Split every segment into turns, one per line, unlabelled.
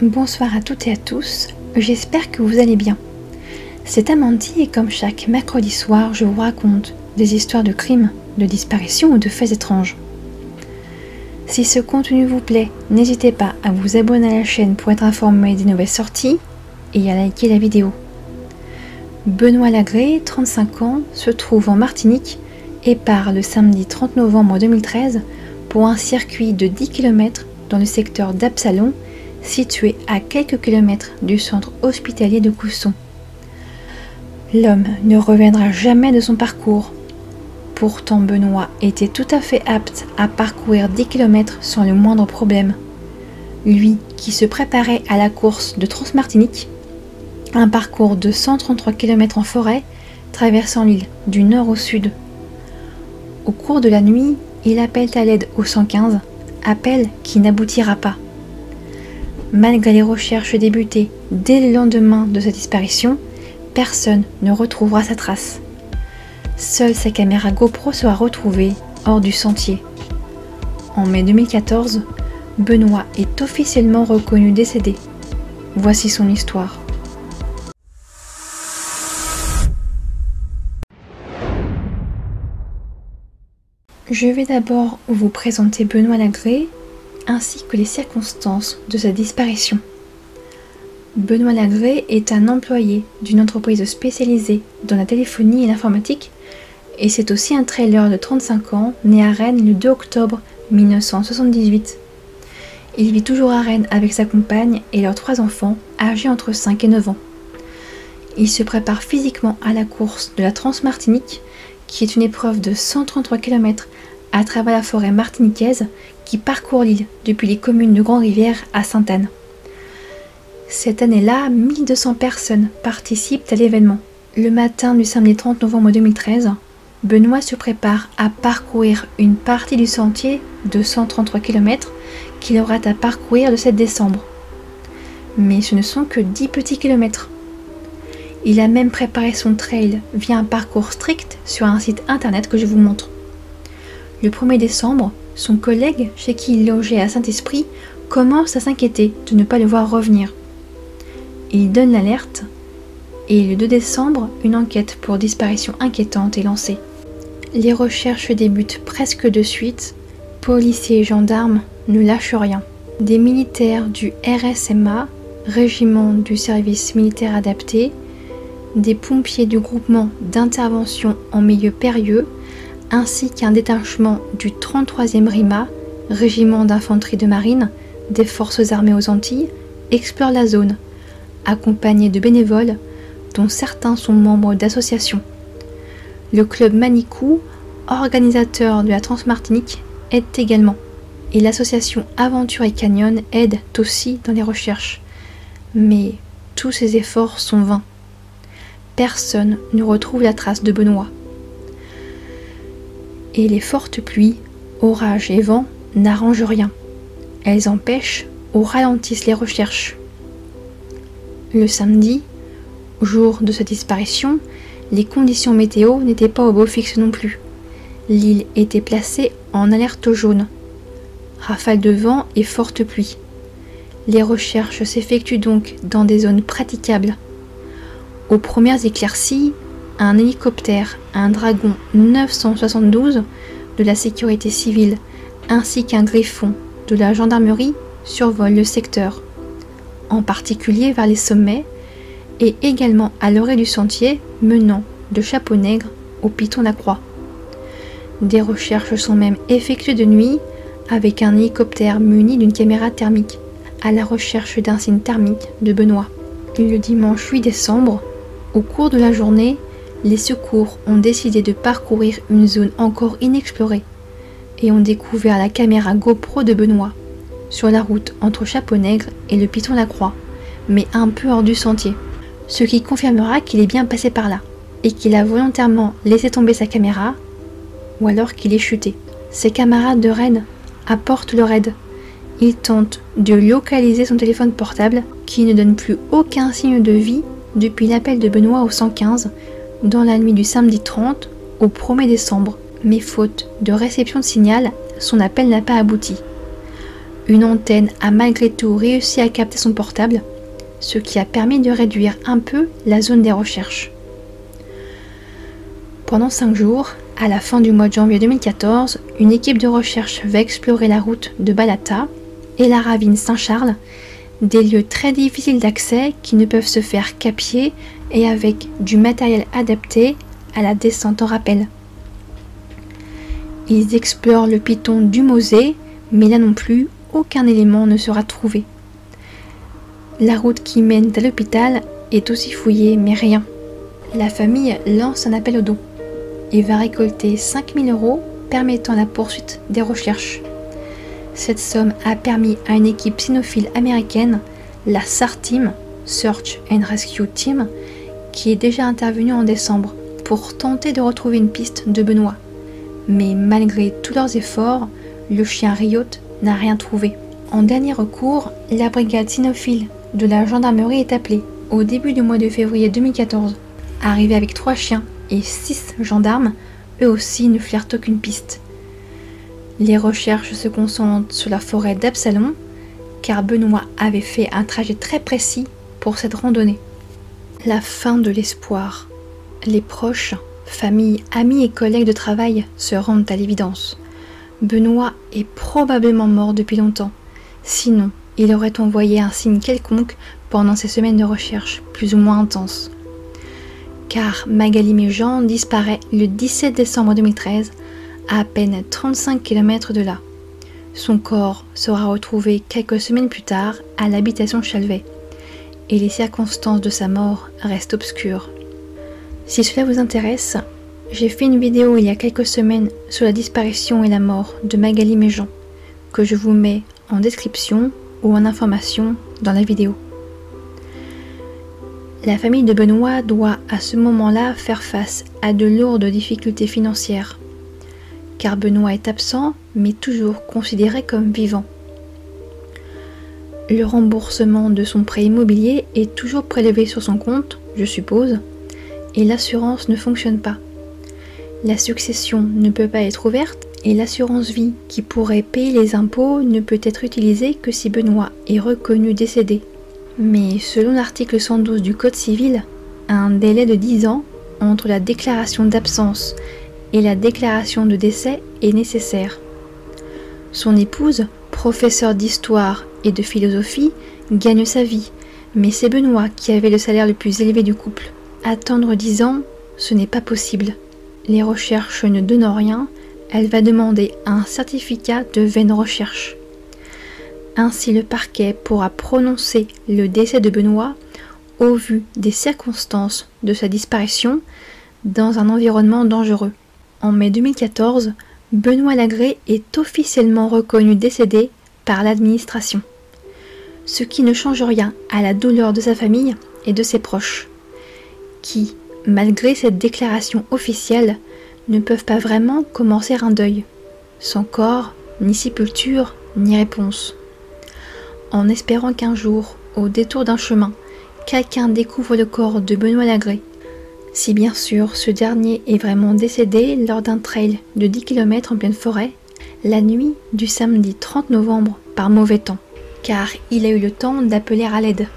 Bonsoir à toutes et à tous, j'espère que vous allez bien. C'est Amandie et comme chaque mercredi soir, je vous raconte des histoires de crimes, de disparitions ou de faits étranges. Si ce contenu vous plaît, n'hésitez pas à vous abonner à la chaîne pour être informé des nouvelles sorties et à liker la vidéo. Benoît Lagré, 35 ans, se trouve en Martinique et part le samedi 30 novembre 2013 pour un circuit de 10 km dans le secteur d'Absalon, situé à quelques kilomètres du centre hospitalier de Cousson. L'homme ne reviendra jamais de son parcours. Pourtant, Benoît était tout à fait apte à parcourir 10 km sans le moindre problème. Lui qui se préparait à la course de Transmartinique, un parcours de 133 km en forêt, traversant l'île du nord au sud. Au cours de la nuit, il appelle à l'aide au 115, appel qui n'aboutira pas. Malgré les recherches débutées dès le lendemain de sa disparition, personne ne retrouvera sa trace. Seule sa caméra GoPro sera retrouvée hors du sentier. En mai 2014, Benoît est officiellement reconnu décédé. Voici son histoire. Je vais d'abord vous présenter Benoît Lagré, ainsi que les circonstances de sa disparition. Benoît Lagré est un employé d'une entreprise spécialisée dans la téléphonie et l'informatique, et c'est aussi un trailer de 35 ans, né à Rennes le 2 octobre 1978. Il vit toujours à Rennes avec sa compagne et leurs 3 enfants, âgés entre 5 et 9 ans. Il se prépare physiquement à la course de la Transmartinique, qui est une épreuve de 133 km à travers la forêt martiniquaise qui parcourt l'île depuis les communes de Grand-Rivière à Sainte-Anne. Cette année-là, 1200 personnes participent à l'événement. Le matin du samedi 30 novembre 2013, Benoît se prépare à parcourir une partie du sentier de 133 km qu'il aura à parcourir le 7 décembre. Mais ce ne sont que 10 petits kilomètres. Il a même préparé son trail via un parcours strict sur un site internet que je vous montre. Le 1er décembre, son collègue, chez qui il logeait à Saint-Esprit, commence à s'inquiéter de ne pas le voir revenir. Il donne l'alerte et le 2 décembre, une enquête pour disparition inquiétante est lancée. Les recherches débutent presque de suite. Policiers et gendarmes ne lâchent rien. Des militaires du RSMA, régiment du service militaire adapté, des pompiers du groupement d'intervention en milieu périlleux, ainsi qu'un détachement du 33e RIMA, régiment d'infanterie de marine des forces armées aux Antilles, explorent la zone, accompagnés de bénévoles, dont certains sont membres d'associations. Le club Manicou, organisateur de la Transmartinique, aide également, et l'association Aventure et Canyon aide aussi dans les recherches. Mais tous ces efforts sont vains. Personne ne retrouve la trace de Benoît. Et les fortes pluies, orages et vents n'arrangent rien. Elles empêchent ou ralentissent les recherches. Le samedi, jour de sa disparition, les conditions météo n'étaient pas au beau fixe non plus. L'île était placée en alerte jaune. Rafales de vent et fortes pluies. Les recherches s'effectuent donc dans des zones praticables. Aux premières éclaircies, un hélicoptère, un Dragon 972 de la sécurité civile ainsi qu'un Griffon de la gendarmerie survolent le secteur, en particulier vers les sommets et également à l'orée du sentier menant de Chapeau-Nègre au Piton-la-Croix. Des recherches sont même effectuées de nuit avec un hélicoptère muni d'une caméra thermique à la recherche d'un signe thermique de Benoît. Le dimanche 8 décembre, au cours de la journée, les secours ont décidé de parcourir une zone encore inexplorée et ont découvert la caméra GoPro de Benoît sur la route entre Chapeau-Nègre et le Piton-la-Croix, mais un peu hors du sentier, ce qui confirmera qu'il est bien passé par là et qu'il a volontairement laissé tomber sa caméra ou alors qu'il est chuté. Ses camarades de Rennes apportent leur aide. Ils tentent de localiser son téléphone portable qui ne donne plus aucun signe de vie depuis l'appel de Benoît au 115 dans la nuit du samedi 30 au 1er décembre. Mais faute de réception de signal, son appel n'a pas abouti. Une antenne a malgré tout réussi à capter son portable, ce qui a permis de réduire un peu la zone des recherches. Pendant 5 jours, à la fin du mois de janvier 2014, une équipe de recherche va explorer la route de Balata et la ravine Saint-Charles, des lieux très difficiles d'accès qui ne peuvent se faire qu'à pied et avec du matériel adapté à la descente en rappel. Ils explorent le piton du Mosée, mais là non plus, aucun élément ne sera trouvé. La route qui mène à l'hôpital est aussi fouillée, mais rien. La famille lance un appel aux dons et va récolter 5 000 € permettant la poursuite des recherches. Cette somme a permis à une équipe cynophile américaine, la SAR Team, Search and Rescue Team, qui est déjà intervenue en décembre pour tenter de retrouver une piste de Benoît. Mais malgré tous leurs efforts, le chien Riot n'a rien trouvé. En dernier recours, la brigade cynophile de la gendarmerie est appelée au début du mois de février 2014. Arrivés avec 3 chiens et 6 gendarmes, eux aussi ne flairent aucune piste. Les recherches se concentrent sur la forêt d'Absalon, car Benoît avait fait un trajet très précis pour cette randonnée. La fin de l'espoir. Les proches, famille, amis et collègues de travail se rendent à l'évidence. Benoît est probablement mort depuis longtemps. Sinon, il aurait envoyé un signe quelconque pendant ces semaines de recherche, plus ou moins intenses. Car Magali Méjean disparaît le 17 décembre 2013, à peine 35 km de là. Son corps sera retrouvé quelques semaines plus tard à l'habitation Chalvet, et les circonstances de sa mort restent obscures. Si cela vous intéresse, j'ai fait une vidéo il y a quelques semaines sur la disparition et la mort de Magali Méjean, que je vous mets en description ou en information dans la vidéo. La famille de Benoît doit à ce moment-là faire face à de lourdes difficultés financières, car Benoît est absent mais toujours considéré comme vivant. Le remboursement de son prêt immobilier est toujours prélevé sur son compte, je suppose, et l'assurance ne fonctionne pas. La succession ne peut pas être ouverte et l'assurance vie qui pourrait payer les impôts ne peut être utilisée que si Benoît est reconnu décédé. Mais selon l'article 112 du Code civil, un délai de 10 ans entre la déclaration d'absence et la déclaration de décès est nécessaire. Son épouse, professeure d'histoire et de philosophie, gagne sa vie, mais c'est Benoît qui avait le salaire le plus élevé du couple. Attendre 10 ans, ce n'est pas possible. Les recherches ne donnent rien, elle va demander un certificat de vaine recherche. Ainsi le parquet pourra prononcer le décès de Benoît au vu des circonstances de sa disparition dans un environnement dangereux. En mai 2014, Benoît Lagré est officiellement reconnu décédé par l'administration, ce qui ne change rien à la douleur de sa famille et de ses proches, qui, malgré cette déclaration officielle, ne peuvent pas vraiment commencer un deuil, sans corps, ni sépulture, ni réponse. En espérant qu'un jour, au détour d'un chemin, quelqu'un découvre le corps de Benoît Lagré, si bien sûr ce dernier est vraiment décédé lors d'un trail de 10 km en pleine forêt, la nuit du samedi 30 novembre par mauvais temps, car il a eu le temps d'appeler à l'aide.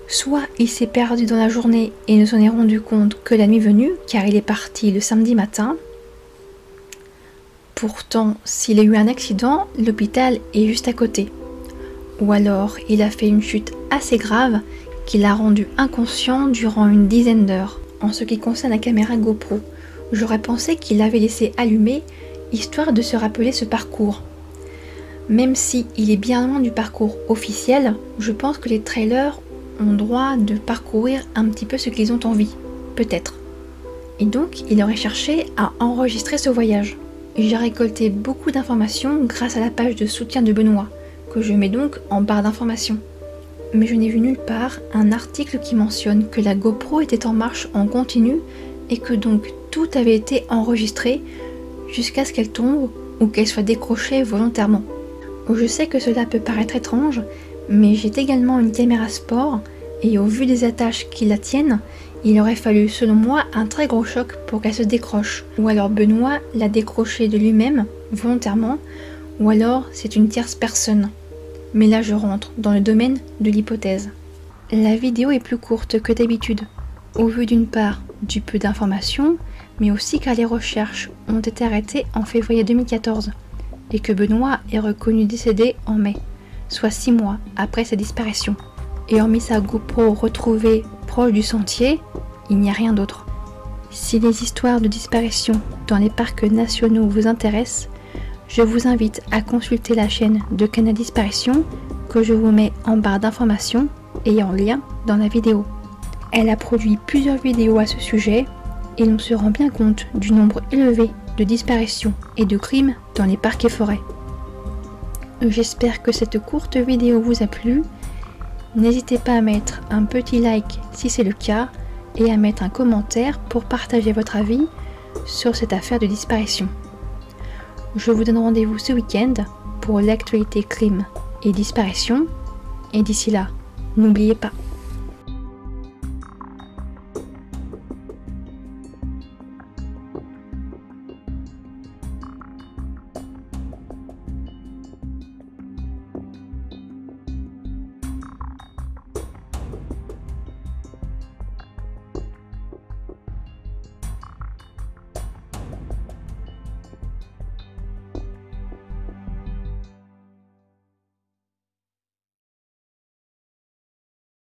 Soit il s'est perdu dans la journée et ne s'en est rendu compte que la nuit venue, car il est parti le samedi matin. Pourtant, s'il a eu un accident, l'hôpital est juste à côté. Ou alors, il a fait une chute assez grave qui l'a rendu inconscient durant une dizaine d'heures. En ce qui concerne la caméra GoPro, j'aurais pensé qu'il l'avait laissé allumer, histoire de se rappeler ce parcours. Même si il est bien loin du parcours officiel, je pense que les trailers ont droit de parcourir un petit peu ce qu'ils ont envie, peut-être. Et donc, il aurait cherché à enregistrer ce voyage. J'ai récolté beaucoup d'informations grâce à la page de soutien de Benoît, que je mets donc en barre d'informations. Mais je n'ai vu nulle part un article qui mentionne que la GoPro était en marche en continu et que donc tout avait été enregistré jusqu'à ce qu'elle tombe ou qu'elle soit décrochée volontairement. Je sais que cela peut paraître étrange, mais j'ai également une caméra sport et au vu des attaches qui la tiennent, il aurait fallu selon moi un très gros choc pour qu'elle se décroche. Ou alors Benoît l'a décrochée de lui-même, volontairement, ou alors c'est une tierce personne. Mais là je rentre dans le domaine de l'hypothèse. La vidéo est plus courte que d'habitude, au vu d'une part du peu d'informations, mais aussi car les recherches ont été arrêtées en février 2014 et que Benoît est reconnu décédé en mai, soit 6 mois après sa disparition. Et hormis sa GoPro retrouvée proche du sentier, il n'y a rien d'autre. Si les histoires de disparition dans les parcs nationaux vous intéressent, je vous invite à consulter la chaîne de Canal Disparition que je vous mets en barre d'informations et en lien dans la vidéo. Elle a produit plusieurs vidéos à ce sujet et l'on se rend bien compte du nombre élevé de disparitions et de crimes dans les parcs et forêts. J'espère que cette courte vidéo vous a plu. N'hésitez pas à mettre un petit like si c'est le cas et à mettre un commentaire pour partager votre avis sur cette affaire de disparition. Je vous donne rendez-vous ce week-end pour l'actualité crime et disparition. Et d'ici là, n'oubliez pas,